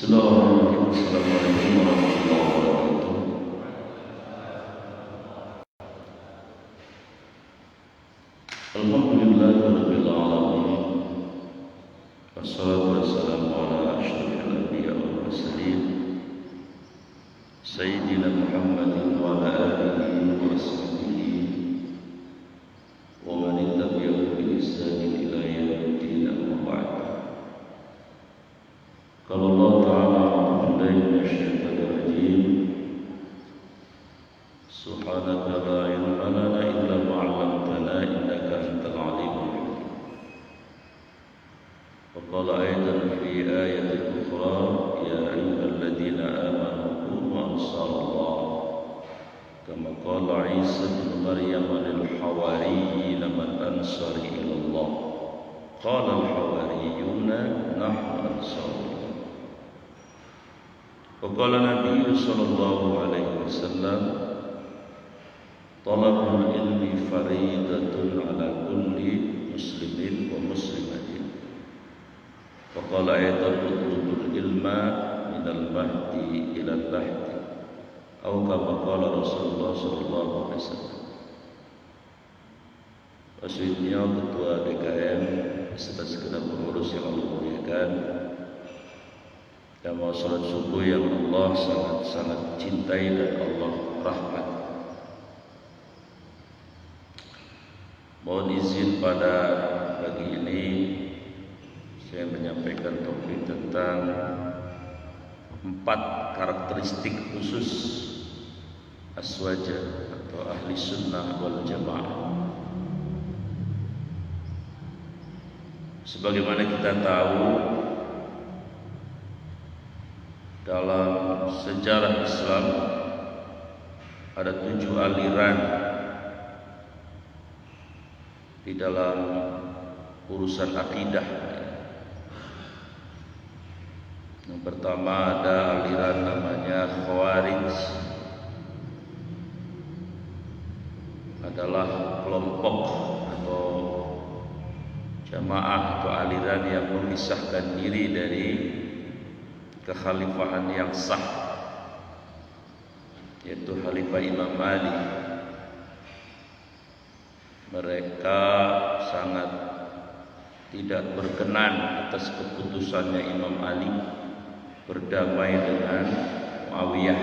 Bismillahirrahmanirrahim. Assalamualaikum warahmatullahi wabarakatuh. Alhamdulillahirabbil alamin. Wassalatu wassalamu ala asyrofil anbiya'i wal mursalin sayyidina Muhammadin wa ala alihi wa sahbihi wa man ittabi'ahu bi ihsanin ila yaumiddin, amma ba'd. Qala Allah Ta'ala a'udzu billahi minasyaitonir rajim. Subhanaka la ilma lana illa ma 'allamtana innaka antal alimul hakim. Wa qala aidan fi ayatin ukhra ya ayyuhalladzina amanu kunu ansarallah kama qala Isa ibn Maryam lil hawariyyin man ansari ila Allah qala al hawariyuna nahnu ansarullah. Waqala Nabi sallallahu alaihi wasallam talabul ilmi faridatun ala kulli muslimin wa muslimatin. Waqala aidan utlubul ilma minal mahdi ilal lahdi atau kama qala Rasulullah sallallahu alaihi wasallam. Maksudnya ketua DKM beserta segenap pengurus yang Allah muliakan, dan mau salat subuh yang Allah sangat-sangat cintai dan Allah rahmat. Mohon izin pada pagi ini saya menyampaikan topik tentang 4 karakteristik khusus aswaja atau ahli sunnah wal jamaah. Sebagaimana kita tahu, dalam sejarah Islam ada 7 aliran di dalam urusan akidah. Yang pertama ada aliran namanya Khawarij, adalah kelompok atau jamaah atau aliran yang memisahkan diri dari kekhalifahan yang sah, yaitu Khalifah Imam Ali. Mereka sangat tidak berkenan atas keputusannya Imam Ali berdamai dengan Muawiyah.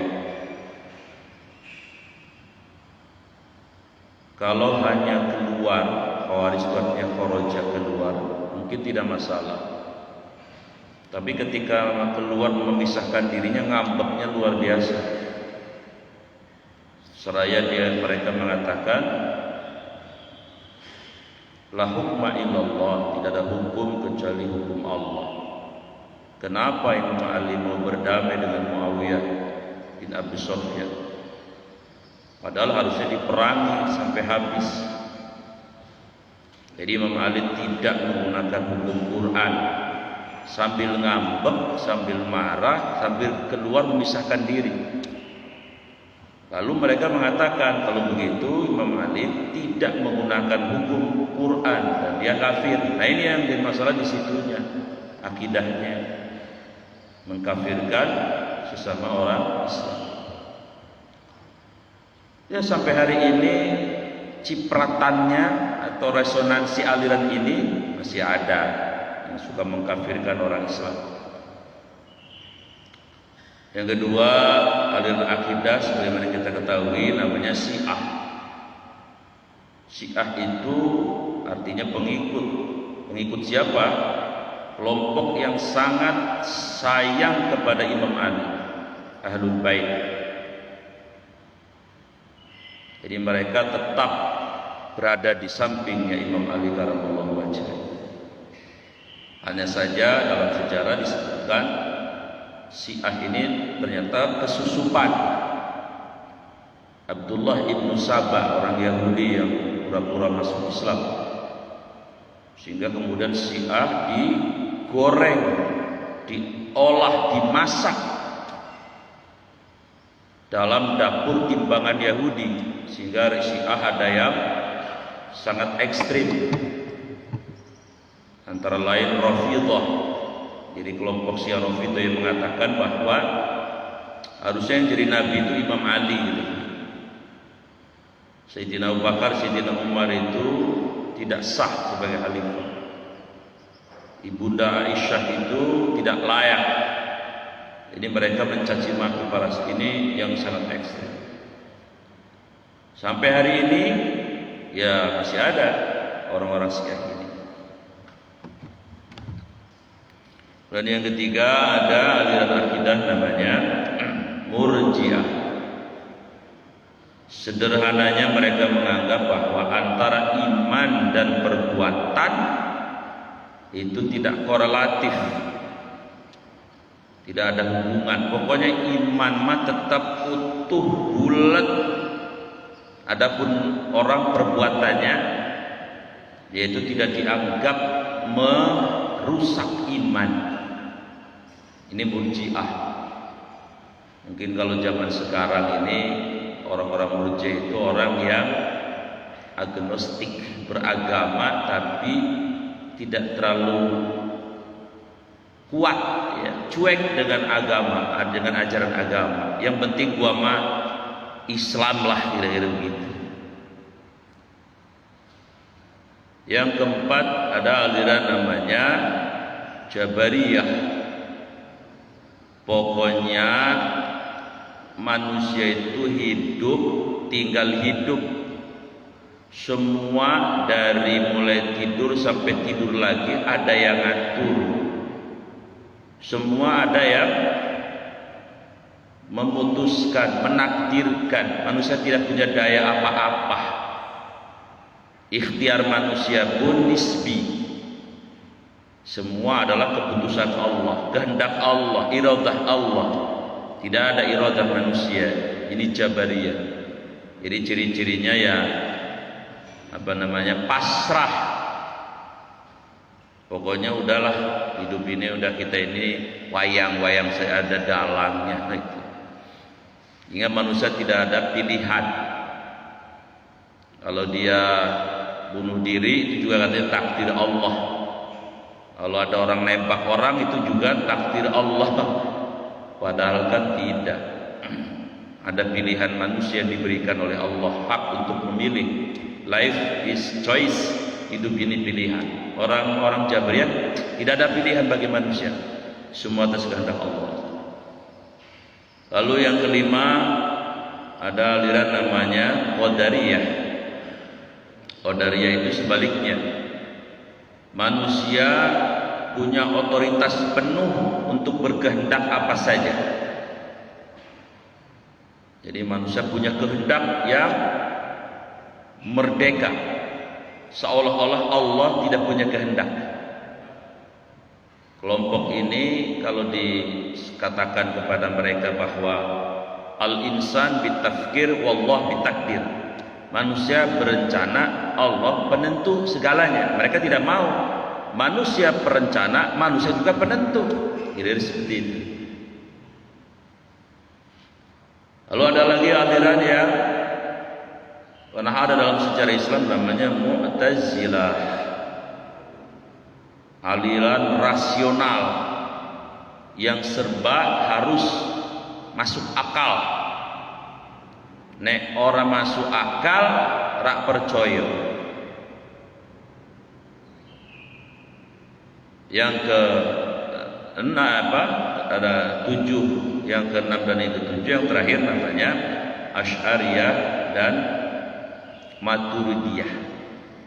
Kalau hanya keluar, Khawarij artinya kharaja, keluar, mungkin tidak masalah. Tapi ketika keluar memisahkan dirinya, ngambeknya luar biasa. Seraya mereka mengatakan la hukma illallah, tidak ada hukum kecuali hukum Allah. Kenapa Imam Ali mau berdamai dengan Muawiyah bin Abi Sufyan? Padahal harusnya diperangi sampai habis. Jadi Imam Ali tidak menggunakan hukum Quran, sambil ngambek, sambil marah, sambil keluar memisahkan diri. Lalu mereka mengatakan kalau begitu Imam Ali tidak menggunakan hukum Quran dan dia kafir. Nah, ini yang jadi masalah di situnya, akidahnya, mengkafirkan sesama orang Islam. Ya, sampai hari ini cipratannya atau resonansi aliran ini masih ada yang suka mengkafirkan orang Islam. Yang kedua, aliran akidah sebagaimana kita ketahui namanya Syiah. Syiah itu artinya pengikut. Pengikut siapa? Kelompok yang sangat sayang kepada Imam Ali, Ahlul Bait. Jadi mereka tetap berada di sampingnya Imam Ali karamallahu wajhah. Hanya saja dalam sejarah disebutkan Syiah ini ternyata kesusupan. Abdullah ibnu Sabah, orang Yahudi yang pura-pura masuk Islam, sehingga kemudian Syiah digoreng, diolah, dimasak dalam dapur timbangan Yahudi, sehingga Syiah ada yang sangat ekstrim, antara lain Rafidhah Jadi kelompok Syiah Rafidhah yang mengatakan bahwa harusnya yang jadi nabi itu Imam Ali gitu. Sayyidina Abu Bakar, Sayyidina Umar itu tidak sah sebagai khalifah. Ibunda Aisyah itu tidak layak. Ini mereka mencaci maki para ini yang sangat ekstrem. Sampai hari ini ya masih ada orang-orang Syiah ini. Dan yang ketiga ada aliran akidah namanya Murji'ah. Sederhananya mereka menganggap bahwa antara iman dan perbuatan itu tidak korelatif, tidak ada hubungan. Pokoknya iman mah tetap utuh, bulat. Adapun orang perbuatannya yaitu tidak dianggap merusak iman. Ini Murji'ah. Mungkin kalau zaman sekarang ini orang-orang Murji'ah itu orang yang agnostik, beragama tapi tidak terlalu kuat ya, cuek dengan agama, dengan ajaran agama. Yang penting gua mah Islam lah, kira-kira begitu. Yang keempat ada aliran namanya Jabariyah. Pokoknya manusia itu hidup, tinggal hidup. Semua dari mulai tidur sampai tidur lagi ada yang ngatur. Semua ada yang memutuskan, menakdirkan. Manusia tidak punya daya apa-apa. Ikhtiar manusia pun nisbi. Semua adalah keputusan Allah, kehendak Allah, iradah Allah. Tidak ada iradah manusia. Ini Jabariyah. Jadi ciri-cirinya ya pasrah. Pokoknya udahlah, hidup ini udah, kita ini wayang-wayang saya ada dalangnya. Ingat, manusia tidak ada pilihan. Kalau dia bunuh diri itu juga katanya takdir Allah. Kalau ada orang nembak orang itu juga takdir Allah. Padahal kan tidak. Ada pilihan manusia yang diberikan oleh Allah, hak untuk memilih. Life is choice. Hidup ini pilihan. Orang-orang Jabariyah tidak ada pilihan bagi manusia. Semua atas kehendak Allah. Lalu yang kelima ada aliran namanya Qadariyah. Qadariyah itu sebaliknya. Manusia punya otoritas penuh untuk berkehendak apa saja. Jadi manusia punya kehendak yang merdeka, seolah-olah Allah tidak punya kehendak. Kelompok ini kalau dikatakan kepada mereka bahwa al-insan bitafkir wallah bitakdir, manusia berencana, Allah penentu segalanya. Mereka tidak mau. Manusia perencana, manusia juga penentu. Kira-kira seperti itu. Lalu ada lagi aliran yang pernah ada dalam sejarah Islam namanya Mu'tazilah. Aliran rasional yang serba harus masuk akal. Nek orang masuk akal rak percaya. Yang ke ada 7, yang ke-6 dan yang ke-7, yang terakhir namanya Asy'ariyah dan Maturidiyah,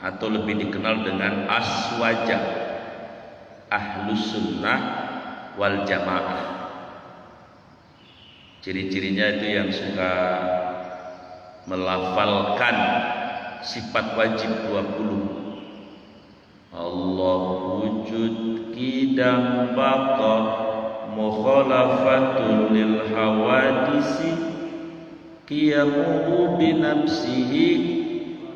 atau lebih dikenal dengan Aswajah, Ahlus Sunnah wal Jamaah. Ciri-cirinya itu yang suka melafalkan sifat wajib 20. Allah wujud kidam baqa mukhalafatun lil hawadisi qiyamuhu binafsihi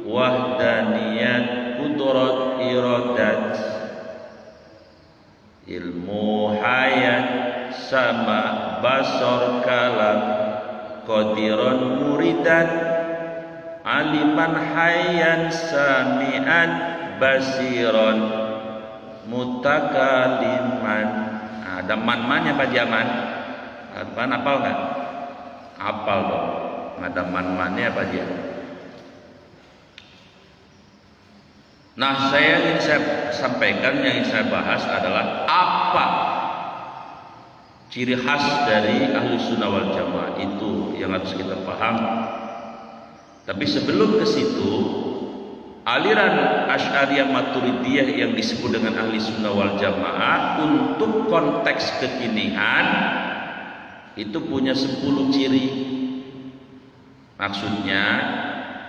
wahdaniyat qudrat iradat ilmu hayat sama basar kalam qadiran muridan aliman hayyan sami'an basiran mutakaliman Ada man-mannya Pak Jaman. Kan apal nggak? Apal dong. Ada man-mannya Pak Jaman. Nah, yang saya sampaikan, yang ingin saya bahas adalah apa ciri khas dari Ahlus Sunnah wal Jamaah, itu yang harus kita paham. Tapi sebelum ke situ, aliran Asy'ariyah Maturidiyah yang disebut dengan Ahlus Sunnah wal Jamaah untuk konteks kekinian itu punya 10 ciri. Maksudnya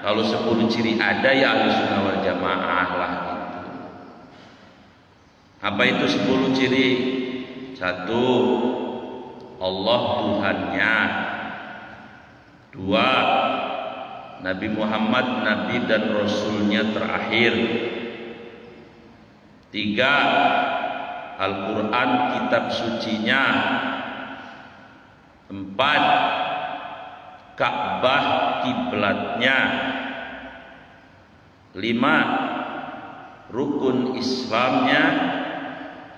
kalau 10 ciri ada, ya Ahlus Sunnah wal Jamaah lah gitu. Apa itu 10 ciri? 1, Allah Tuhannya. 2, Nabi Muhammad Nabi dan Rasulnya terakhir. 3, Al-Quran kitab sucinya. 4, Ka'bah kiblatnya. 5, rukun Islamnya.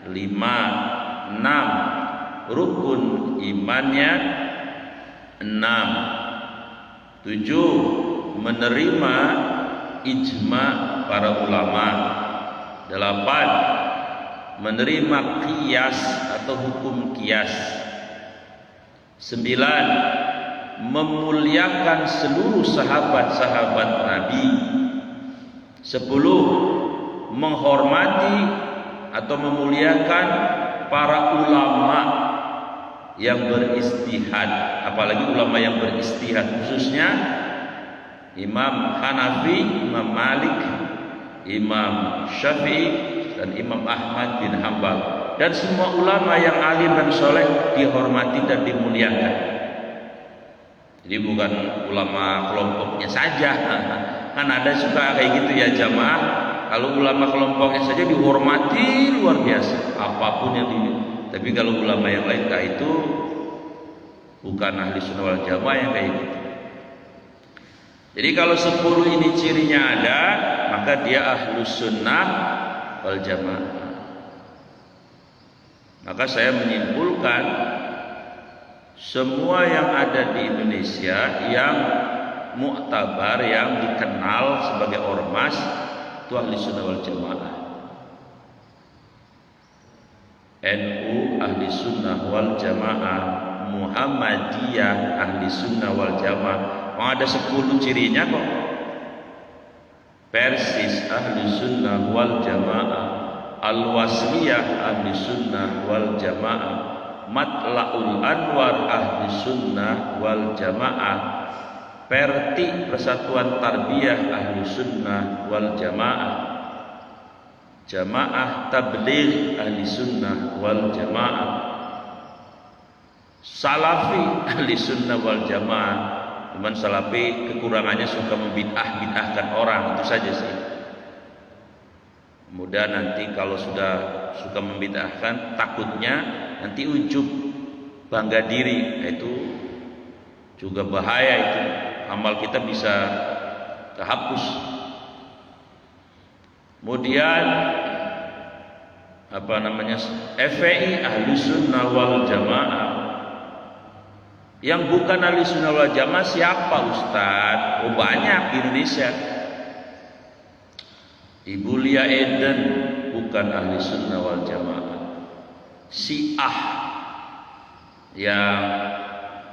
5, 6, rukun imannya. 6, 7, menerima ijma para ulama. 8, menerima qiyas atau hukum qiyas. 9, memuliakan seluruh sahabat-sahabat Nabi. 10, menghormati atau memuliakan para ulama yang beristihad, apalagi ulama yang beristihad, khususnya Imam Hanafi, Imam Malik, Imam Syafi'i, dan Imam Ahmad bin Hanbal, dan semua ulama yang alim dan soleh dihormati dan dimuliakan. Jadi bukan ulama kelompoknya saja. Kan ada suka kayak gitu ya jamaah. Kalau ulama kelompoknya saja dihormati luar biasa, apapun yang tapi kalau ulama yang lain, itu bukan Ahli Sunnah wal Jamaah yang kayak gitu. Jadi kalau 10 ini cirinya ada, maka dia Ahlus Sunnah wal Jamaah. Maka saya menyimpulkan semua yang ada di Indonesia yang muktabar, yang dikenal sebagai ormas, itu Ahli Sunnah wal Jamaah. NU Ahli Sunnah wal Jamaah, Muhammadiyah Ahli Sunnah wal Jamaah. Ada 10 cirinya kok. Persis Ahli Sunnah wal Jamaah, Al-Wasliyah Ahli Sunnah wal Jamaah, Matla'ul Anwar Ahli Sunnah wal Jamaah, Perti Persatuan Tarbiyah Ahli Sunnah wal Jamaah, Jamaah Tabligh Ahli Sunnah wal Jamaah, Salafi Ahli Sunnah wal Jamaah. Cuman Salafi kekurangannya suka membid'ah-bid'ahkan orang, itu saja sih. Kemudian nanti kalau sudah suka membid'ahkan, takutnya nanti ujub, bangga diri, itu juga bahaya. Itu amal kita bisa terhapus. Kemudian FPI Ahli Sunnah wal Jamaah. Yang bukan Ahli Sunnah wal Jamaah siapa Ustaz? Oh, banyak di Indonesia. Ibu Lia Eden bukan Ahli Sunnah wal Jamaah. Syiah yang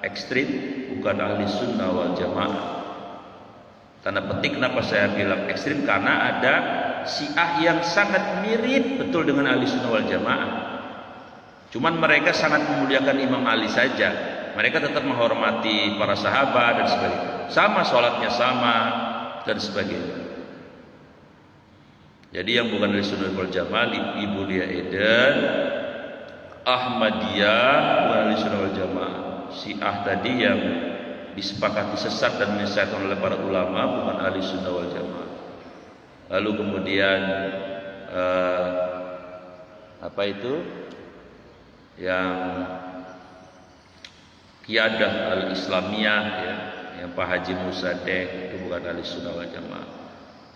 ekstrim bukan Ahli Sunnah wal Jamaah. Tanda petik kenapa saya bilang ekstrim, karena ada Syiah yang sangat mirip betul dengan Ahli Sunnah wal Jamaah. Cuman mereka sangat memuliakan Imam Ali saja. Mereka tetap menghormati para sahabat dan sebagainya. Sama sholatnya sama dan sebagainya. Jadi yang bukan Ahli Sunnah wal Jamaah, Ibu Lia Eden, Ahmadiyah bukan Ahli Sunnah wal Jamaah. Syiah tadi yang disepakati sesat dan menyesatkan oleh para ulama bukan Ahli Sunnah wal Jamaah. Lalu kemudian yang Qiyadah Al-Islamiyah, ya, yang Pak Haji Musadeh, itu bukan Ahli Sunnah wal Jamaah.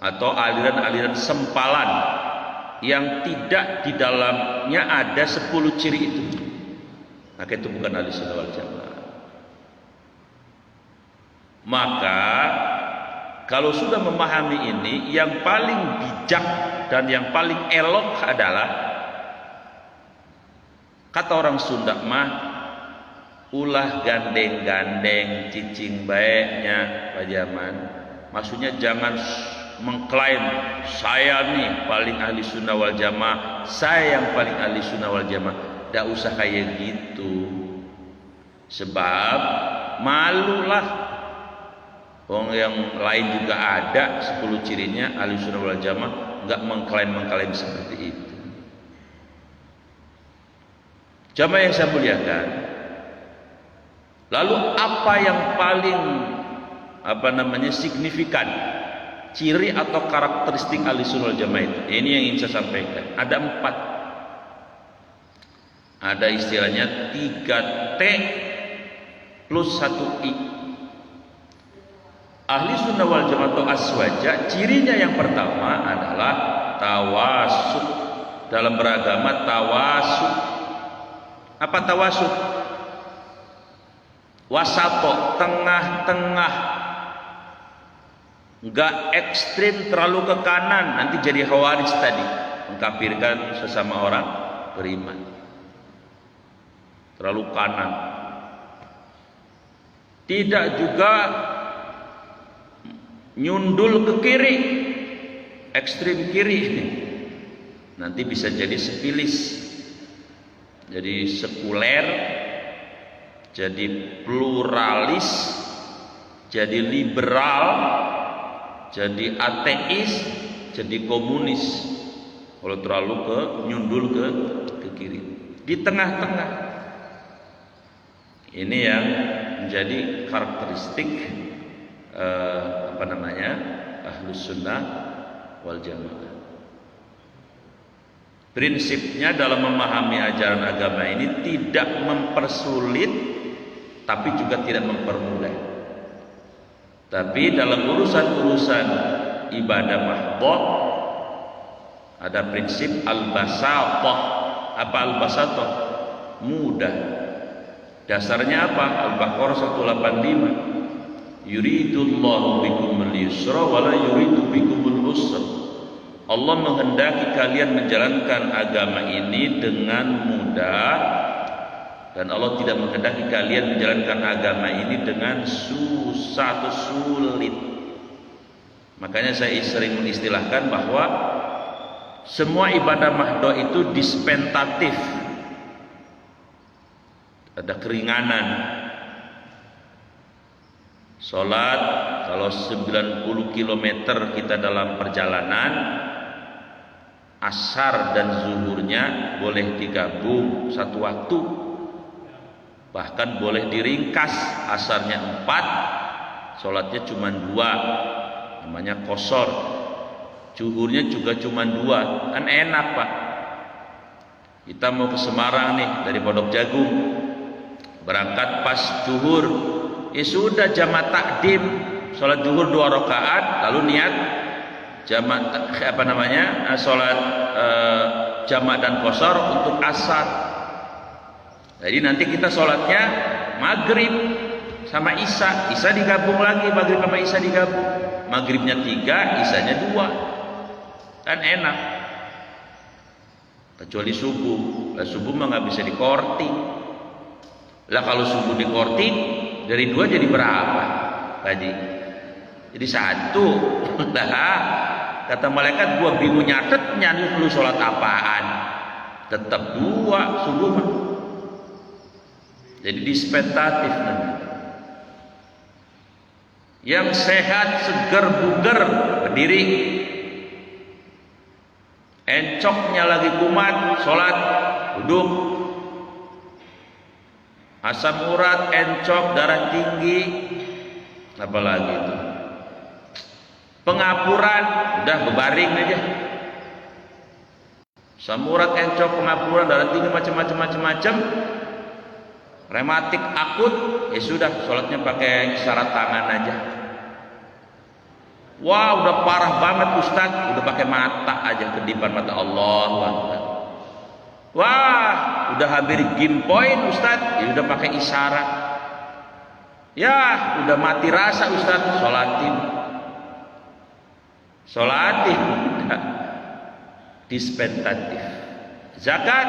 Atau aliran-aliran sempalan yang tidak di dalamnya ada 10 ciri itu. maka itu bukan ahli sunnah wal jamaah. Maka kalau sudah memahami ini, yang paling bijak dan yang paling elok adalah, kata orang Sunda mah, ulah gandeng-gandeng cicing baiknya Pak Jaman. Maksudnya jangan mengklaim saya nih paling ahli sunnah wal jamaah, saya yang paling ahli sunnah wal jamaah. Tidak usah kayak gitu, sebab malulah. Orang yang lain juga ada 10 cirinya ahli sunnah wal jamaah, nggak mengklaim seperti itu. Jamaah yang saya muliakan, lalu apa yang paling signifikan, ciri atau karakteristik ahli sunnah wal jamaah itu? Ini yang ingin saya sampaikan. Ada 4. Ada istilahnya 3T plus 1I. Ahli sunnah wal jamaah atau aswaja, cirinya yang pertama adalah tawasud. Dalam beragama tawasud. Apa tawasud? Wasato, tengah-tengah. Enggak ekstrim terlalu ke kanan, nanti jadi khawarij tadi, mengkafirkan sesama orang beriman. Terlalu kanan. Tidak juga nyundul ke kiri, ekstrim kiri, nanti bisa jadi sepilis, jadi sekuler, jadi pluralis, jadi liberal, jadi ateis, jadi komunis. Kalau terlalu nyundul ke kiri, di tengah-tengah. Ini yang menjadi karakteristik Ahlus sunnah wal jamaah. Prinsipnya dalam memahami ajaran agama ini tidak mempersulit, tapi juga tidak mempermudah. Tapi dalam urusan-urusan ibadah mahdhah ada prinsip al-basatah. Apa al-basatah? Mudah. Dasarnya apa? Al-Baqarah 185. Yuridullahu bikumul yusra wa la yuridu bikumul usra. Allah menghendaki kalian menjalankan agama ini dengan mudah, dan Allah tidak menghendaki kalian menjalankan agama ini dengan susah atau sulit. Makanya saya sering mengistilahkan bahwa semua ibadah mahdhah itu dispensatif. Ada keringanan. Sholat kalau 90 km kita dalam perjalanan, asar dan zuhurnya boleh digabung satu waktu, bahkan boleh diringkas, asarnya 4, sholatnya cuma 2, namanya qashar. Zuhurnya juga cuma 2, kan enak Pak. Kita mau ke Semarang nih dari Pondok Jagung, berangkat pas zuhur, ya sudah jamak takdim, sholat zuhur 2 rakaat, lalu niat jamak sholat jamak dan qashar untuk asar. Jadi nanti kita sholatnya maghrib sama isya, isya digabung lagi, maghrib sama isya digabung, maghribnya 3, isyanya 2, kan enak. Kecuali subuh, lah subuh mah nggak bisa dikorting. Lah kalau subuh dikorting, dari 2 jadi berapa tadi? Jadi 1. Nah, kata malaikat, gua bingung nyatetnya, lu sholat apaan? Tetap 2 subuh mah. Jadi dispensatif nanti. Yang sehat, seger, buger, berdiri. Encoknya lagi kumat, sholat, duduk. Asam urat, encok, darah tinggi, apalagi itu. Pengapuran, udah berbaring aja. Asam urat, encok, pengapuran, darah tinggi, macam-macam. Rematik akut, ya sudah, sholatnya pakai isyarat tangan aja. Wah, udah parah banget Ustaz, udah pakai mata aja, kedipan mata Allah. Wah, udah hampir game point Ustadz, ya udah pakai isyarat. Ya, udah mati rasa Ustadz, sholatin udah dispensatif. Zakat,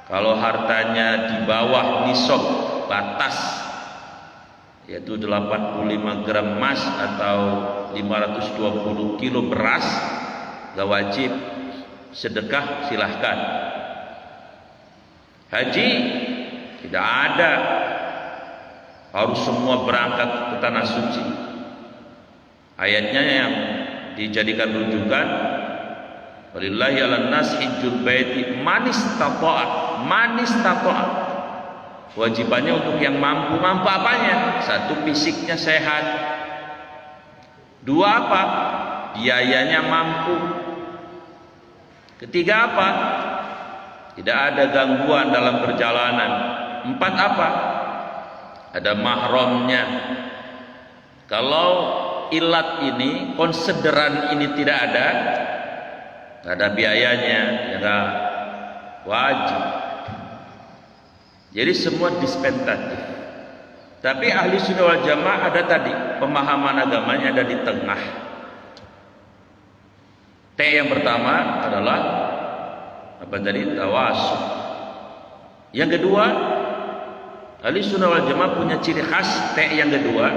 kalau hartanya di bawah nisab batas, yaitu 85 gram emas atau 520 kilo beras, gak wajib. Sedekah silahkan. Haji tidak ada, harus semua berangkat ke tanah suci. Ayatnya yang dijadikan rujukan, walillahi 'alan nas hijjul baiti man istata'a. Wajibannya untuk yang mampu. Mampu apanya? Satu, fisiknya sehat. Dua, apa? Biayanya mampu. Ketiga, apa? Tidak ada gangguan dalam perjalanan. Empat, apa? Ada mahramnya. Kalau ilat ini, konsideran ini tidak ada biayanya, ya enggak wajib. Jadi semua dispensatif. Tapi ahli sunnah wal jamaah ada tadi, pemahaman agamanya ada di tengah. T yang pertama adalah apa tadi? Tawassul. Yang kedua, ahli sunnah wal jamaah punya ciri khas. T yang kedua,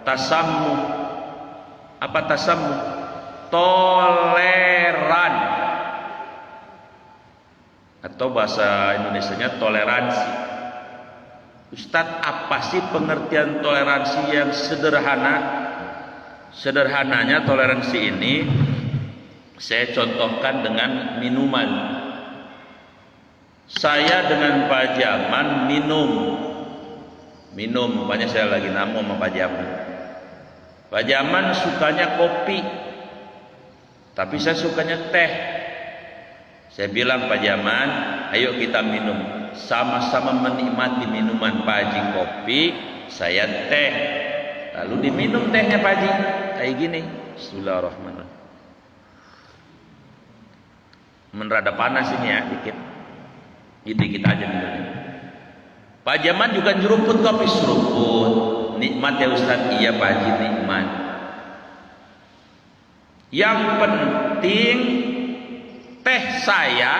tasammuh. Apa tasammuh? Toleran, atau bahasa Indonesianya toleransi. Ustadz, apa sih pengertian toleransi yang sederhana? Sederhananya toleransi ini saya contohkan dengan minuman. Saya dengan Pak Jaman minum, umpamanya saya lagi namu sama Pak Jaman. Pak Jaman sukanya kopi, tapi saya sukanya teh. Saya bilang, Pak Jaman, ayo kita minum, sama-sama menikmati minuman Pak Haji kopi, saya teh. Lalu diminum tehnya Pak Haji kayak gini. Bismillahirrahmanirrahim. Menrada panas ini ya, dikit aja minumnya. Pak Jaman juga nyeruput kopi, seruput. Nikmat ya Ustaz? Iya Pak Haji, nikmat. Yang penting teh saya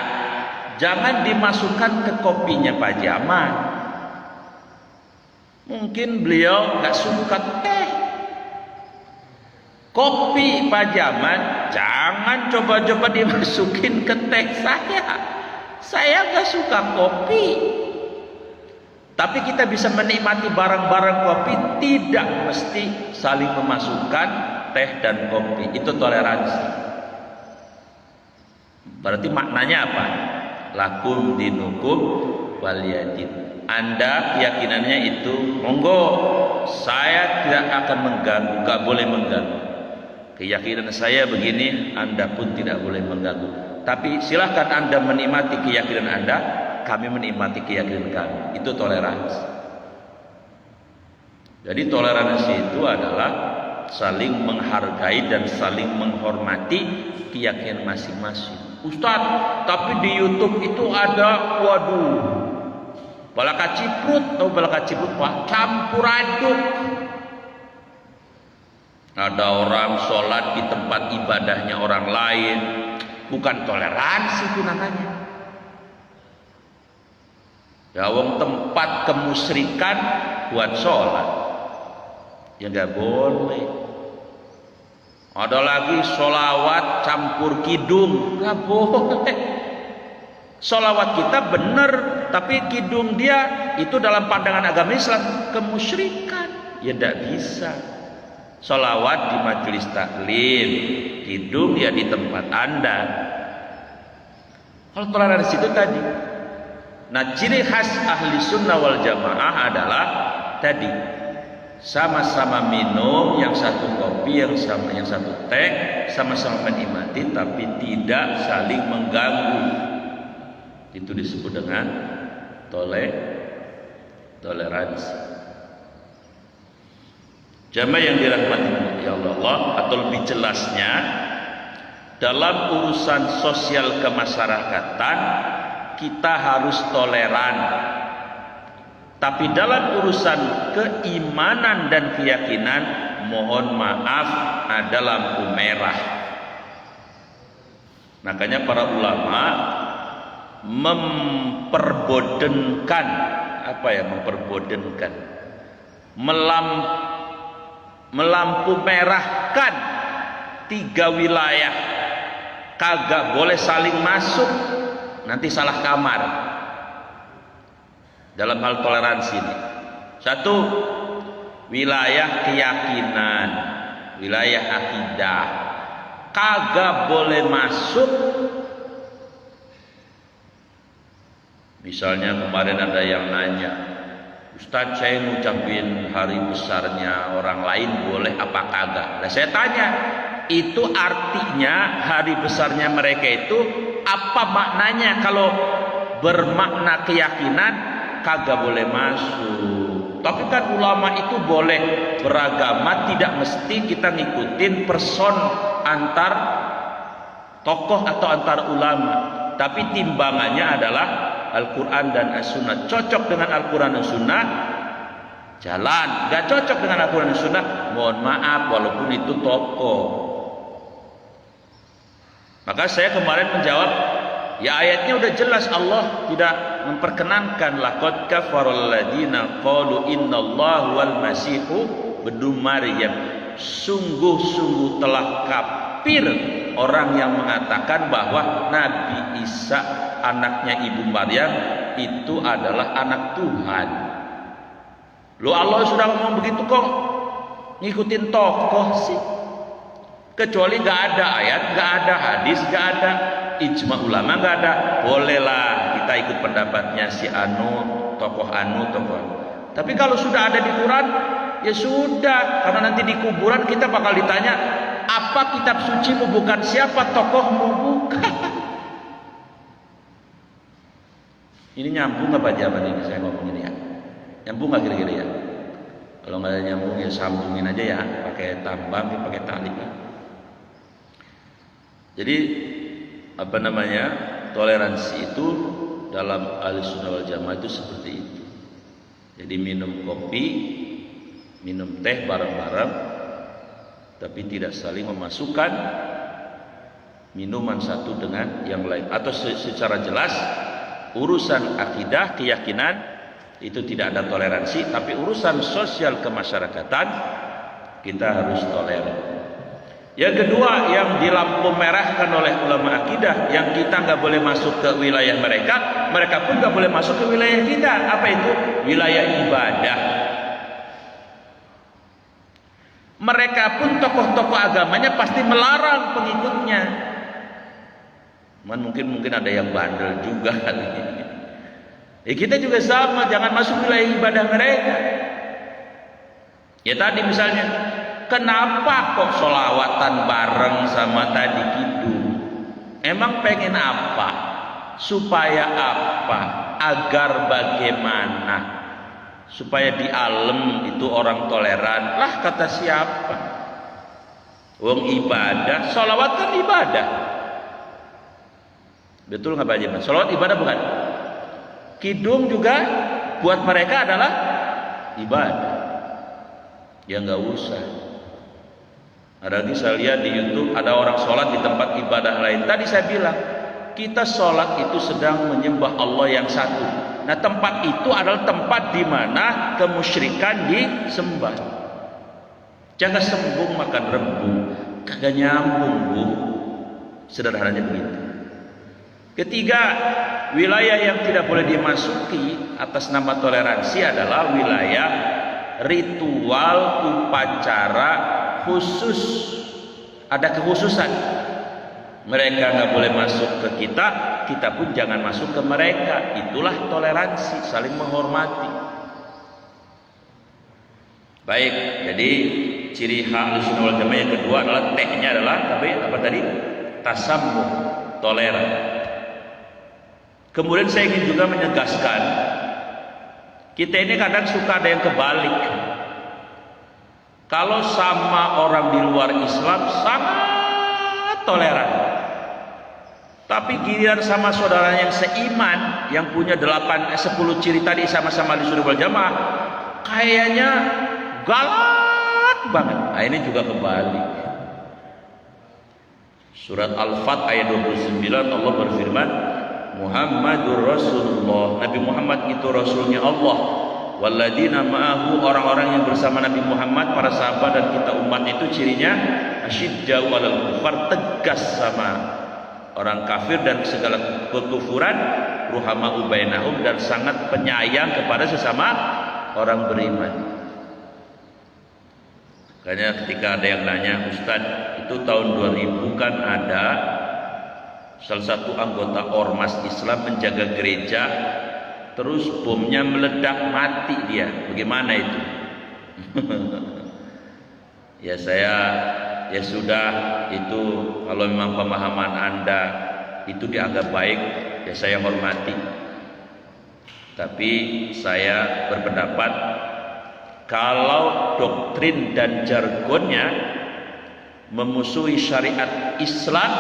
jangan dimasukkan ke kopinya Pak Jaman. Mungkin beliau gak suka teh. Kopi Pak Jaman jangan coba-coba dimasukin ke teh saya. Saya gak suka kopi. Tapi kita bisa menikmati barang-barang kopi, tidak mesti saling memasukkan teh dan kopi. Itu toleransi. Berarti maknanya apa? Lakum dinukum waliyadin. Anda keyakinannya itu monggo, saya tidak akan mengganggu, gak boleh mengganggu. Keyakinan saya begini, Anda pun tidak boleh mengganggu. Tapi silahkan Anda menikmati keyakinan Anda, kami menikmati keyakinan kami. Itu toleransi. Jadi toleransi itu adalah saling menghargai dan saling menghormati keyakinan masing-masing. Ustadz, tapi di YouTube itu ada, waduh, balaka ciprut, tahu balaka ciprut Pak? Campur aduk. Ada orang sholat di tempat ibadahnya orang lain, bukan toleransi itu namanya. Ya wong tempat kemusyrikan buat sholat, ya nggak boleh. Ada lagi sholawat campur kidung, nggak boleh. Sholawat kita benar, tapi kidung dia itu dalam pandangan agama Islam kemusyrikan, ya tidak bisa. Sholawat di majelis taklim, kidung ya di tempat Anda. Kalau toleransi itu tadi. Nah, ciri khas ahli sunnah wal jamaah adalah tadi, sama-sama minum, yang satu kopi, yang satu teh, sama-sama menikmati, tapi tidak saling mengganggu. Itu disebut dengan toleransi. Jamaah yang dirahmati ya Allah, atau lebih jelasnya, dalam urusan sosial kemasyarakatan kita harus toleran. Tapi dalam urusan keimanan dan keyakinan, mohon maaf, ada lampu merah. Makanya para ulama memperbodenkan, melampu merahkan 3 wilayah, kagak boleh saling masuk, nanti salah kamar dalam hal toleransi ini. 1, wilayah keyakinan, wilayah akidah, kagak boleh masuk. Misalnya kemarin ada yang nanya, Ustadz, saya ngucapin hari besarnya orang lain boleh apa kagak? Nah, saya tanya, itu artinya hari besarnya mereka itu apa maknanya? Kalau bermakna keyakinan, kagak boleh masuk. Tapi kan ulama itu boleh beragama, tidak mesti kita ngikutin person antar tokoh atau antar ulama. Tapi timbangannya adalah Al-Quran dan As-Sunnah. Cocok dengan Al-Quran dan Sunnah, jalan. Gak cocok dengan Al-Quran dan Sunnah, mohon maaf, walaupun itu tokoh. Maka saya kemarin menjawab, ya ayatnya udah jelas, Allah tidak memperkenankan. Laqad kafarul ladina qalu innallaha wal masihu ibnu Maryam. Sungguh-sungguh telah kafir orang yang mengatakan bahwa Nabi Isa, anaknya ibu Maryam, itu adalah anak Tuhan. Loh, Allah sudah ngomong begitu kok ngikutin tokoh sih? Kecuali gak ada ayat, gak ada hadis, gak ada ijma ulama, gak ada. Bolehlah kita ikut pendapatnya si anu, tokoh anu, tokoh anu. Tapi kalau sudah ada di Quran, ya sudah. Karena nanti di kuburan kita bakal ditanya, apa kitab sucimu? Bukan siapa tokohmu, bukan. Ini nyambung apa zaman ini saya ngomong ini ya? Nyambung nggak kira-kira ya? Kalau nggak ada nyambung ya sambungin aja ya, pakai tambang, pakai tali kan. Jadi toleransi itu dalam Ahlussunnah wal Jamaah itu seperti itu. Jadi minum kopi, minum teh bareng-bareng, tapi tidak saling memasukkan minuman satu dengan yang lain. Atau secara jelas, urusan akidah, keyakinan itu tidak ada toleransi, tapi urusan sosial kemasyarakatan kita harus toleran. Yang kedua, yang dilampu merahkan oleh ulama akidah, yang kita nggak boleh masuk ke wilayah mereka, mereka pun nggak boleh masuk ke wilayah kita. Apa itu? Wilayah ibadah. Mereka pun tokoh-tokoh agamanya pasti melarang pengikutnya. Mungkin ada yang bandel juga. Kita juga sama, jangan masuk wilayah ibadah mereka. Ya tadi misalnya, kenapa kok sholawatan bareng sama tadi kidung? Emang pengen apa? Supaya apa? Agar bagaimana? Supaya di alam itu orang toleran. Lah kata siapa? Wong ibadah, sholawat kan ibadah. Betul nggak Pak Haji? Sholawat ibadah bukan? Kidung juga buat mereka adalah ibadah. Ya nggak usah. Ada lagi saya lihat di YouTube ada orang sholat di tempat ibadah lain. Tadi saya bilang kita sholat itu sedang menyembah Allah yang satu. Nah tempat itu adalah tempat di mana kemusyrikan disembah. Jangan sembung makan rebung, kagak nyambung bu. Sederhananya begitu. Ketiga, wilayah yang tidak boleh dimasuki atas nama toleransi adalah wilayah ritual upacara khusus. Ada kekhususan. Mereka nggak boleh masuk ke kita, kita pun jangan masuk ke mereka. Itulah toleransi, saling menghormati. Baik, jadi ciri khas Ahlussunnah wal Jamaah yang kedua adalah T-nya adalah apa tadi? Tasammuh, toleran. Kemudian saya ingin juga menegaskan, kita ini kadang suka ada yang kebalik. Kalau sama orang di luar Islam sangat toleran, Tapi giliran sama saudaranya yang seiman, yang punya 10 ciri tadi sama-sama di sunnah wal jamaah, kayaknya galak banget. Nah, ini juga kebalik. Surat Al-Fat ayat 29 Allah berfirman, Muhammadur Rasulullah, Nabi Muhammad itu Rasulnya Allah. Walladzina ma'ahu, orang-orang yang bersama Nabi Muhammad, para sahabat dan kita umat itu cirinya asyiddau 'alal kufar, tegas sama orang kafir dan segala kekufuran, ruhama'u bainahum, dan sangat penyayang kepada sesama orang beriman. Makanya ketika ada yang nanya, Ustaz, itu tahun 2000 kan ada salah satu anggota ormas Islam menjaga gereja, terus bomnya meledak, mati dia, bagaimana itu? Ya sudah, itu kalau memang pemahaman Anda itu dianggap baik, ya saya hormati. Tapi saya berpendapat kalau doktrin dan jargonnya memusuhi syariat Islam,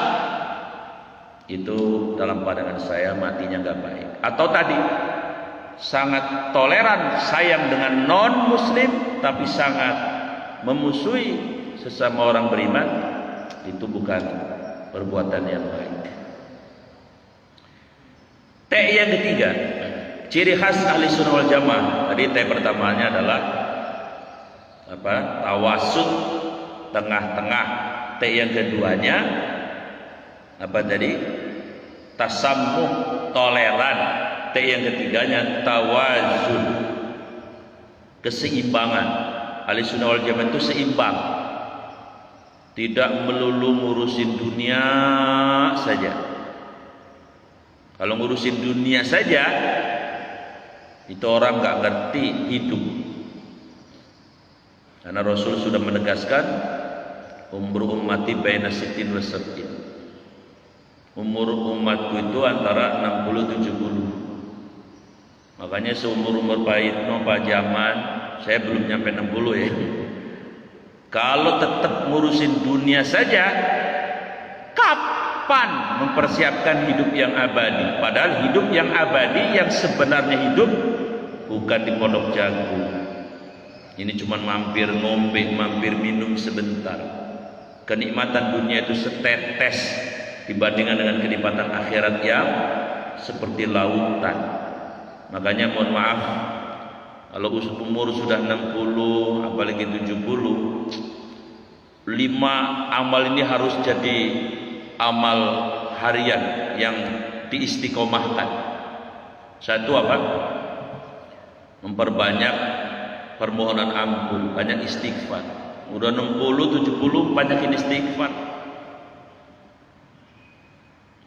itu dalam pandangan saya matinya nggak baik. Atau tadi sangat toleran, sayang dengan non muslim, tapi sangat memusuhi sesama orang beriman, itu bukan perbuatan yang baik. T yang ketiga, ciri khas ahli sunnah wal jamaah. Tadi T pertamanya adalah tawasud, tengah-tengah. T yang keduanya apa tadi? Tasammuh, toleran. T yang ketiganya tawazun, keseimbangan. Ahli sunnah wal jamaah itu seimbang, tidak melulu ngurusin dunia saja. Kalau ngurusin dunia saja, itu orang nggak ngerti hidup. Karena Rasul sudah menegaskan, umur ummati baina sittin wa sab'in. Umur umatku itu antara 60-70. Makanya seumur-umur Pak Jaman, saya belum nyampe 60 ya. Kalau tetap ngurusin dunia saja, kapan mempersiapkan hidup yang abadi? Padahal hidup yang abadi, yang sebenarnya hidup, bukan di pondok jagung. Ini cuma mampir ngombe, mampir minum sebentar. Kenikmatan dunia itu setetes dibandingkan dengan kenikmatan akhirat yang seperti lautan. Makanya mohon maaf, kalau umur sudah 60, apalagi 70, 5 amal ini harus jadi amal harian yang diistiqomahkan. Satu apa? Memperbanyak permohonan ampun, banyak istighfar. Udah 60-70 banyakin istighfar.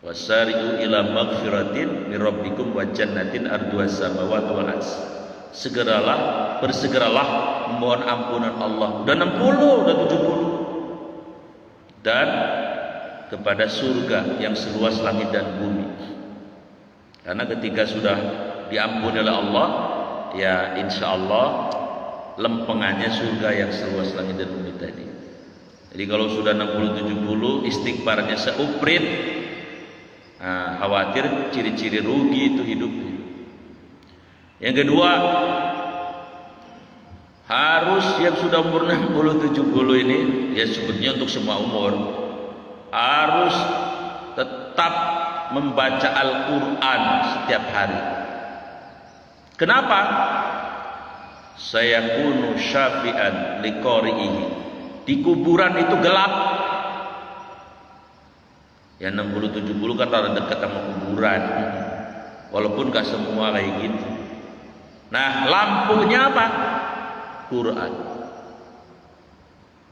Wasari'u ila maghfiratin min rabbikum wa jannatin arduhas samawati wal ardh. Bersegeralah memohon ampunan Allah. Udah 60, udah 70. Dan kepada surga yang seluas langit dan bumi. Karena ketika sudah diampuni oleh Allah, ya insya Allah lempengannya surga yang seluas langit dan bumi tadi. Jadi kalau sudah 60-70 istighfarnya seuprit, nah, khawatir ciri-ciri rugi itu hidupnya. Yang kedua, harus yang sudah umur 60-70 ini, ya sebetulnya untuk semua umur, harus tetap membaca Al-Quran setiap hari. Kenapa? Sayakunu syafi'an liqari'ihi. Di kuburan itu gelap. Ya 60-70 kan rada dekat sama kuburan, walaupun gak semua kayak gitu. Nah, lampunya apa? Quran.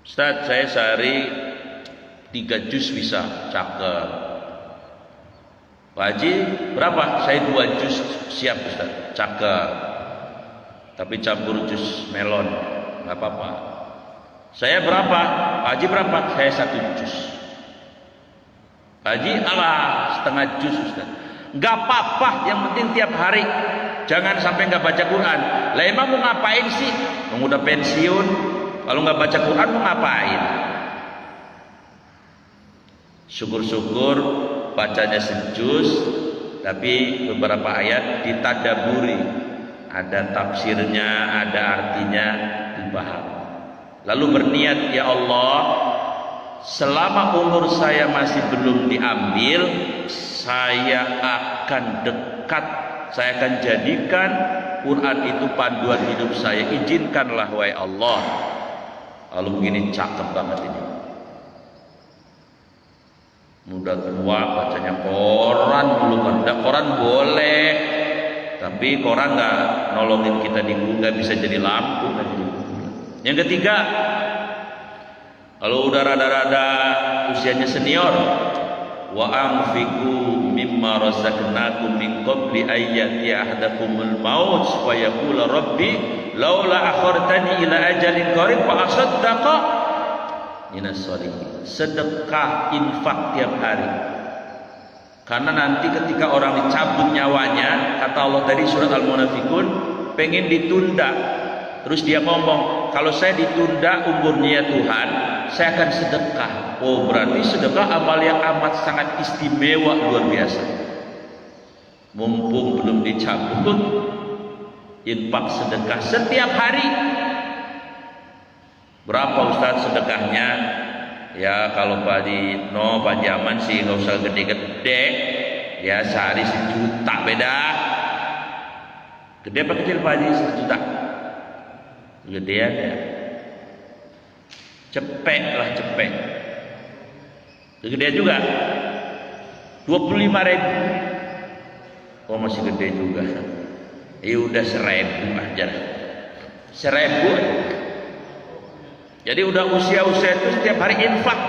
Ustaz, saya sehari 3 juz bisa, cakep. Pak Haji berapa? Saya 2 juz siap Ustaz, cakep. Tapi campur juz melon, gak apa-apa. Saya berapa? Pak Haji berapa? Saya 1 juz. Haji ala setengah juz Ustaz. Gak apa-apa, yang penting tiap hari. Jangan sampai gak baca Quran. Lah emang mau ngapain sih? Mau udah pensiun, kalau gak baca Quran mau ngapain? Syukur-syukur bacanya sejuz, tapi beberapa ayat ditadaburi, ada tafsirnya, ada artinya, dipahami. Lalu berniat, ya Allah, selama umur saya masih belum diambil, saya akan dekat, saya akan jadikan Quran itu panduan hidup saya. Izinkanlah wahai Allah. Lalu begini, cakep banget ini. Mudah tua bacanya koran dulu kan. Koran boleh, tapi koran nggak nolongin kita di nggak bisa jadi lampu, nggak jadi gula. Yang ketiga, kalau udah rada-rada usianya senior, wa anfiqu mimma razaqnakum min qabli ayyati ahadakumul maut wa yaqula rabbi laula akhartani ila ajalin qarib fa asaddaqa minas sholihin. Sedekah, infak tiap hari, karena nanti ketika orang dicabut nyawanya, kata Allah tadi surat Al-Munafikun, pengen ditunda. Terus dia ngomong, kalau saya ditunda umurnya Tuhan, saya akan sedekah. Oh, berarti sedekah amal yang amat sangat istimewa, luar biasa. Mumpung belum dicabut, infak sedekah setiap hari. Berapa Ustaz sedekahnya? Ya kalau Pak Jaman sih nggak usah gede-gede, ya sehari 1 juta beda. Gede apa kecil Pak Haji? 1 juta. Gedean ya. Cepet lah, cepet. Gedean juga. 25.000. Oh masih gede juga. Ya udah 1.000 aja. 1.000. Jadi udah usia-usia itu setiap hari infak.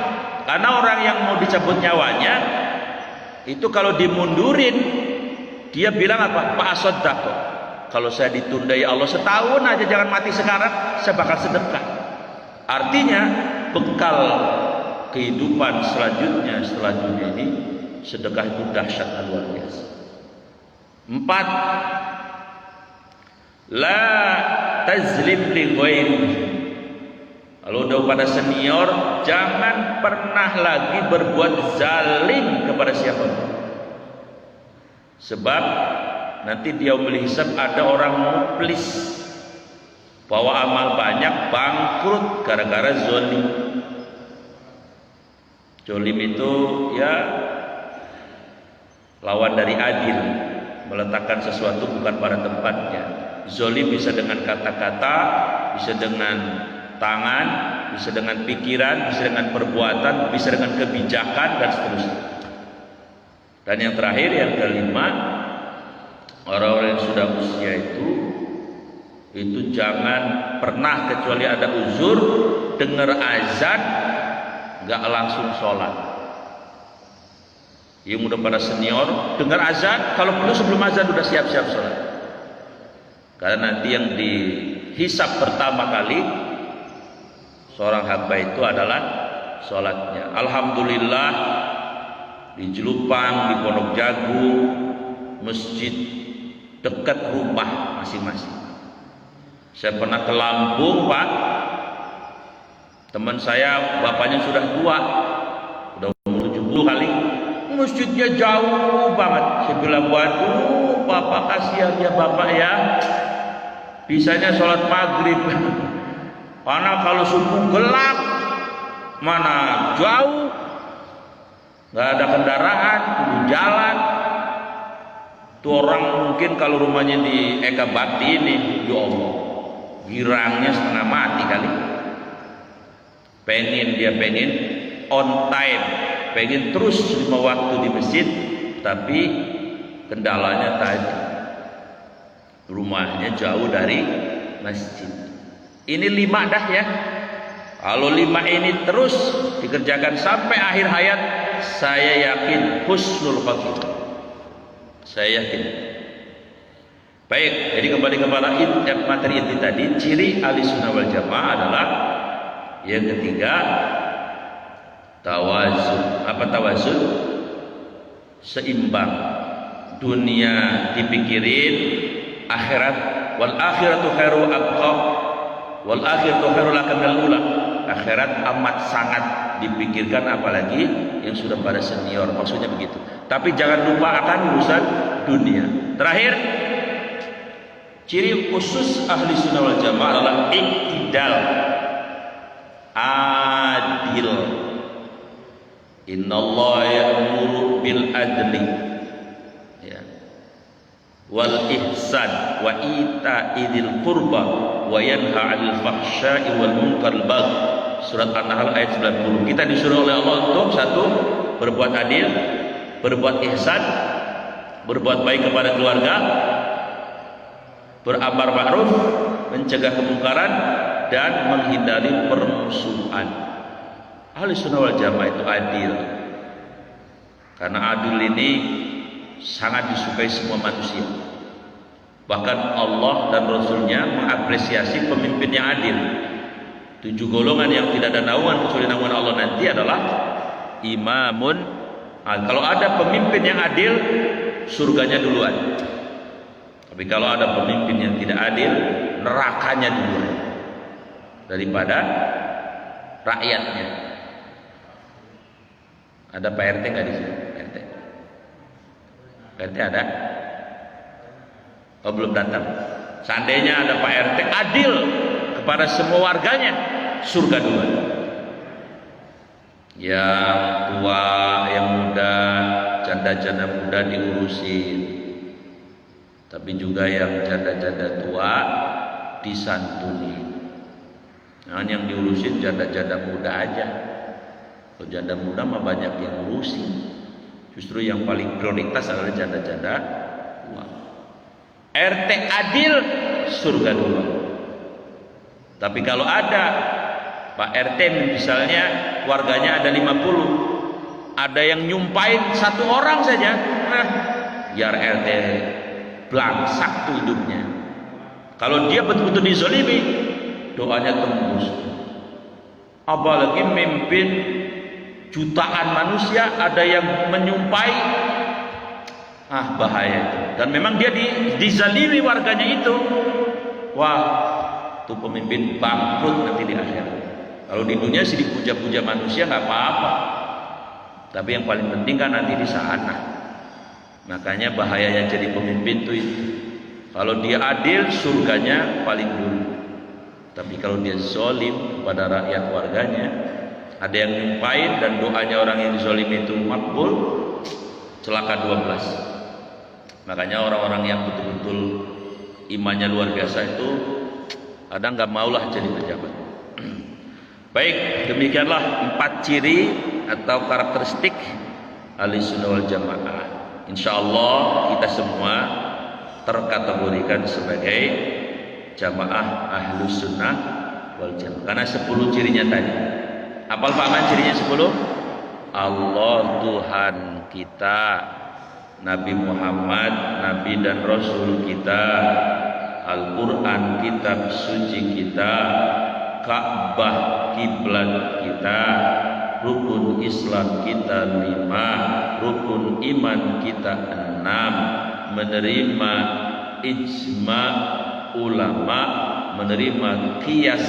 Karena orang yang mau dicabut nyawanya itu kalau dimundurin, dia bilang apa? Pak Asoddaqo, kalau saya ditunda ya Allah setahun aja, jangan mati sekarang, saya bakal sedekah. Artinya bekal kehidupan selanjutnya setelah dunia ini, sedekah itu dahsyat luar biasa. 4, la tazlim li ghairihi. Kalau udah pada senior, jangan pernah lagi berbuat zalim kepada siapapun. Sebab nanti dia melihat ada orang muflis, bawa amal banyak, bangkrut gara-gara zalim. Zalim itu ya lawan dari adil, meletakkan sesuatu bukan pada tempatnya. Zalim bisa dengan kata-kata, bisa dengan tangan, bisa dengan pikiran, bisa dengan perbuatan, bisa dengan kebijakan dan seterusnya. Dan yang terakhir, yang kelima, orang-orang yang sudah usia itu jangan pernah kecuali ada uzur, dengar azan nggak langsung sholat. Yang udah pada senior, dengar azan, kalau perlu sebelum azan udah siap-siap sholat. Karena nanti yang dihisab pertama kali seorang hamba itu adalah sholatnya. Alhamdulillah di Jelupang, di Pondok Jagung, masjid dekat rumah masing-masing. Saya pernah ke Lampung Pak, teman saya bapaknya sudah tua, udah umur 70 kali, masjidnya jauh banget. Saya bilang, waduh bapak kasihan ya bapak ya, bisanya sholat maghrib. Karena kalau subuh gelap, mana jauh, nggak ada kendaraan, di jalan. Tuh orang mungkin kalau rumahnya di Eka Bakti ini, ya Allah, girangnya setengah mati kali. Dia pengen on time, pengen terus 5 waktu di masjid, tapi kendalanya tadi rumahnya jauh dari masjid. Ini 5 dah ya. Kalau 5 ini terus dikerjakan sampai akhir hayat, saya yakin husnul khotimah. Saya yakin. Baik, jadi kembali kepada materi inti tadi, ciri Ahlussunnah wal Jamaah adalah yang ketiga, tawazun. Apa tawazun? Seimbang. Dunia dipikirin, akhirat wal akhiratu khairu abqa wal akhiratu khairul laka minal ula. Akhirat amat sangat dipikirkan, apalagi yang sudah pada senior, maksudnya begitu. Tapi jangan lupa akan urusan dunia. Terakhir, ciri khusus ahli sunnah wal jamaah adalah iktidal, adil. Innallaha ya'muru bil adli, ya, wal ihsan wa ita'i dzil qurba wa yanha 'anil fahsya'i wal munkaril baghi. Surat An-Nahl ayat 90. Kita disuruh oleh Allah untuk satu, berbuat adil, berbuat ihsan, berbuat baik kepada keluarga, beramar ma'ruf, mencegah kemungkaran, dan menghindari permusuhan. Ahli sunnah wal jamaah itu adil, karena adil ini sangat disukai semua manusia. Bahkan Allah dan Rasulnya mengapresiasi pemimpin yang adil. 7 golongan yang tidak ada naungan kecuali naungan Allah nanti adalah imamun. Kalau ada pemimpin yang adil, surganya duluan. Tapi kalau ada pemimpin yang tidak adil, nerakanya duluan daripada rakyatnya. Ada Pak RT nggak di sini? RT? RT ada? Oh, belum datang. Seandainya ada Pak RT adil kepada semua warganya, surga duluan. Yang tua, yang muda, janda-janda muda diurusin. Tapi juga yang janda-janda tua disantuni. Nah, yang diurusin janda-janda muda aja. Kalau janda muda mah banyak yang ngurusin. Justru yang paling prioritas adalah janda-janda tua. RT adil, surga dulu. Tapi kalau ada Pak RT misalnya warganya ada 50, ada yang nyumpain 1 orang saja, biar RT belangsak tuh hidupnya. Kalau dia betul-betul dizalimi, doanya tembus. Apalagi mimpin jutaan manusia, ada yang menyumpai, bahaya itu. Dan memang dia dizalimi warganya itu, wah, tuh pemimpin bangkrut nanti di akhirat. Kalau di dunia sih dipuja-puja manusia nggak apa-apa, tapi yang paling penting kan nanti di sana. Makanya bahayanya jadi pemimpin tuh itu. Kalau dia adil, surganya paling dulu. Tapi kalau dia zalim kepada rakyat warganya, ada yang nyumpain dan doanya orang yang zalim itu makbul, celaka 12. Makanya orang-orang yang betul-betul imannya luar biasa itu kadang nggak maulah jadi pejabat. Baik, demikianlah 4 ciri atau karakteristik ahli sunnah wal jamaah. Insya Allah kita semua terkategorikan sebagai jamaah ahlu sunnah wal jamaah, karena 10 cirinya tadi. Apal Pak Man cirinya 10? Allah Tuhan kita, Nabi Muhammad Nabi dan Rasul kita, Al-Quran kitab suci kita, Ka'bah kiblat kita, rukun Islam kita 5, rukun iman kita 6, menerima ijma ulama, menerima qiyas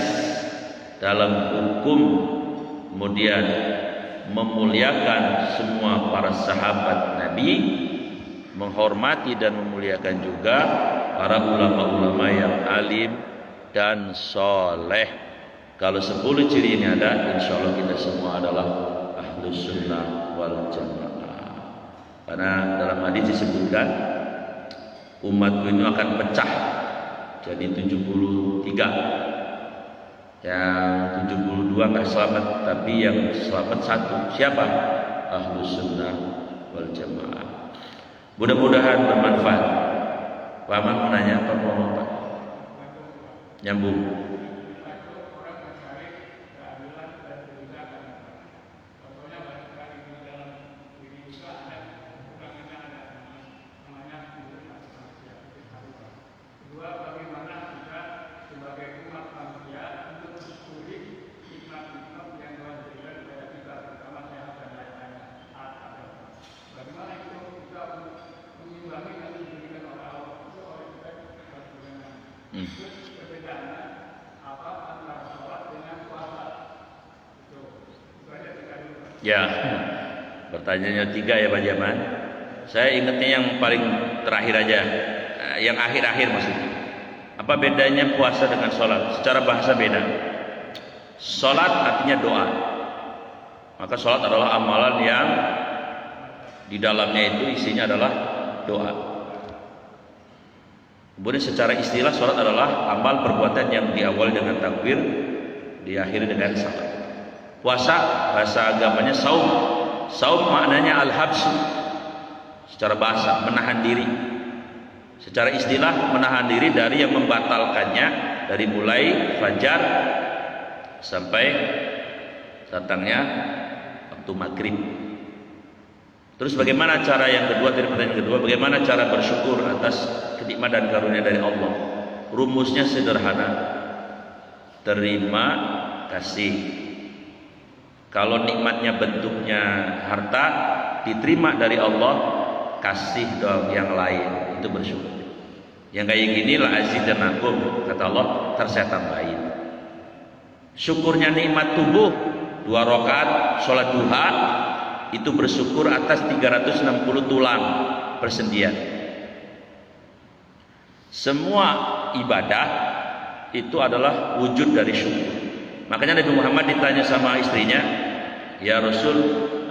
dalam hukum, kemudian memuliakan semua para sahabat Nabi, menghormati dan memuliakan juga para ulama-ulama yang alim dan soleh. Kalau 10 ciri ini ada, insya Allah kita semua adalah ahlus sunnah wal jamaah. Karena dalam hadis disebutkan umatku ini akan pecah jadi 73. Yang 72 nggak selamat, tapi yang selamat 1. Siapa? Ahlus sunnah wal jamaah. Mudah-mudahan bermanfaat. Pak Man mau nanya apa, Pak? Nyambung. Ya, pertanyaannya 3 ya Pak Jaman. Saya ingatnya yang paling terakhir aja, yang akhir-akhir maksudnya. Apa bedanya puasa dengan sholat? Secara bahasa beda. Sholat artinya doa. Maka sholat adalah amalan yang di dalamnya itu isinya adalah doa. Kemudian secara istilah sholat adalah amal perbuatan yang diawali dengan takbir, diakhiri dengan salat. Puasa bahasa agamanya saum. Saum maknanya al-habsu. Secara bahasa menahan diri. Secara istilah menahan diri dari yang membatalkannya, dari mulai fajar sampai datangnya waktu maghrib. Terus bagaimana cara yang kedua, dari pertanyaan kedua, bagaimana cara bersyukur atas kenikmatan karunia dari Allah? Rumusnya sederhana. Terima kasih. Kalau nikmatnya bentuknya harta, diterima dari Allah, kasih dong yang lain, itu bersyukur. Yang kayak gini la azidanakum, kata Allah, ntar saya tambahin. Syukurnya nikmat tubuh, 2 rakaat sholat duha, itu bersyukur atas 360 tulang persendian. Semua ibadah itu adalah wujud dari syukur. Makanya Nabi Muhammad ditanya sama istrinya, ya Rasul,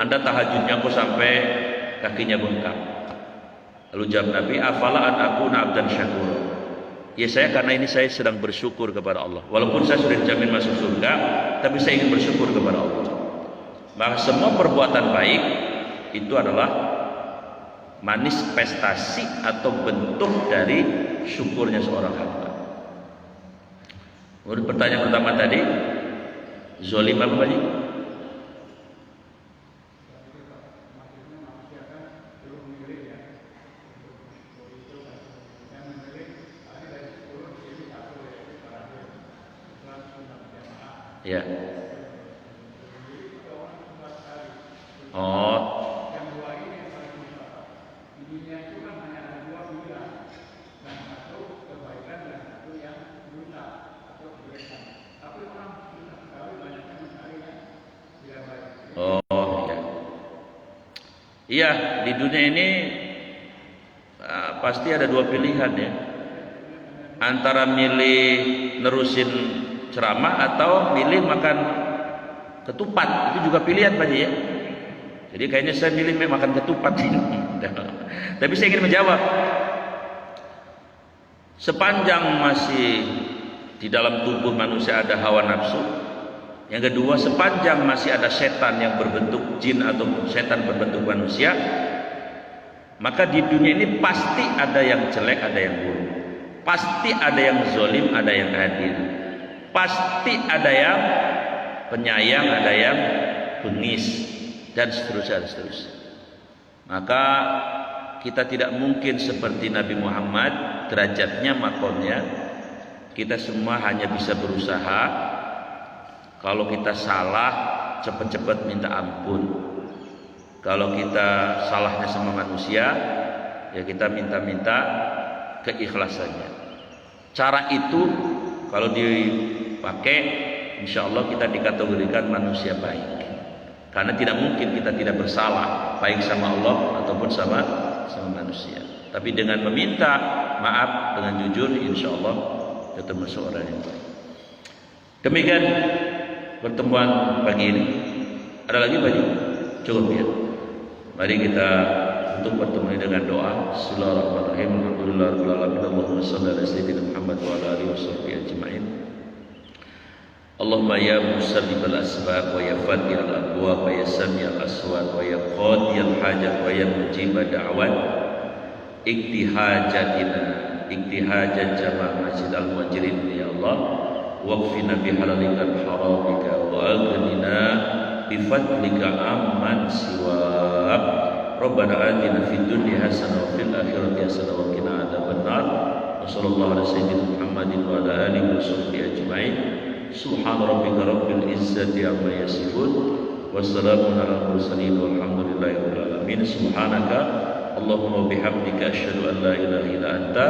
Anda tahajudnya kok sampai kakinya bengkak? Lalu jawab Nabi, afala an akuna abdan syakur. Ya saya, karena ini saya sedang bersyukur kepada Allah. Walaupun saya sudah dijamin masuk surga, tapi saya ingin bersyukur kepada Allah. Maka semua perbuatan baik itu adalah manifestasi atau bentuk dari syukurnya seorang hamba. Menurut pertanyaan pertama tadi, zolim apa Pak? Ya. Oh. Oh, ya. Iya, di dunia ini pasti ada 2 pilihan ya. Antara milih nerusin ceramah atau milih makan ketupat, itu juga pilihan Pak ya. Jadi kayaknya saya milih makan ketupat ini. Tapi saya ingin menjawab, sepanjang masih di dalam tubuh manusia ada hawa nafsu, yang kedua sepanjang masih ada setan yang berbentuk jin atau setan berbentuk manusia, maka di dunia ini pasti ada yang jelek, ada yang buruk, pasti ada yang zalim, ada yang adil, pasti ada yang penyayang, ada yang bengis, dan seterusnya, dan seterusnya. Maka kita tidak mungkin seperti Nabi Muhammad, derajatnya, makomnya. Kita semua hanya bisa berusaha. Kalau kita salah, cepat-cepat minta ampun. Kalau kita salahnya sama manusia, ya kita minta-minta keikhlasannya. Cara itu kalau dipakai, insya Allah kita dikategorikan manusia baik. Karena tidak mungkin kita tidak bersalah, baik sama Allah ataupun sama manusia. Tapi dengan meminta maaf dengan jujur, insya Allah kita termasuk orang yang baik. Demikian pertemuan pagi ini. Ada lagi Pak? Cukup ya. Mari kita untuk bertemu dengan doa. Bismillahirrahmanirrahim. Alhamdulillahirabbil alamin. Allahumma shalli ala sayyidina Muhammad wa ala alihi washabbihi ajmain. Allahumma ya musallibal asbab wa ya fatihal abwab wa ya sami'al aswat wa ya qadiyal hajat wa ya mujibad da'wat, iktihajatina iktihajat jamaah masjid al-muhajirin ya Allah, waqfina bihalalika haramika wa aghnina bifadlika amman siwak. Rabbana atina fid dunya hasanah wa fil akhirati hasanah wa qina adzabannar. Wa sallallahu ala sayyidina Muhammadin wa ala alihi washabbihi ajmain. Subhana rabbika rabbil izzati amma yasifun, wassalamun ala mursalin walhamdulillahi rabbil alamin. Subhanaka Allahumma bihamdika asyhadu an la ilaha illa anta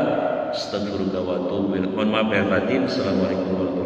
astaghfiruka wa atubu ilaik. Mohon maaf lahir batin. Assalamualaikum warahmatullahi wabarakatuh.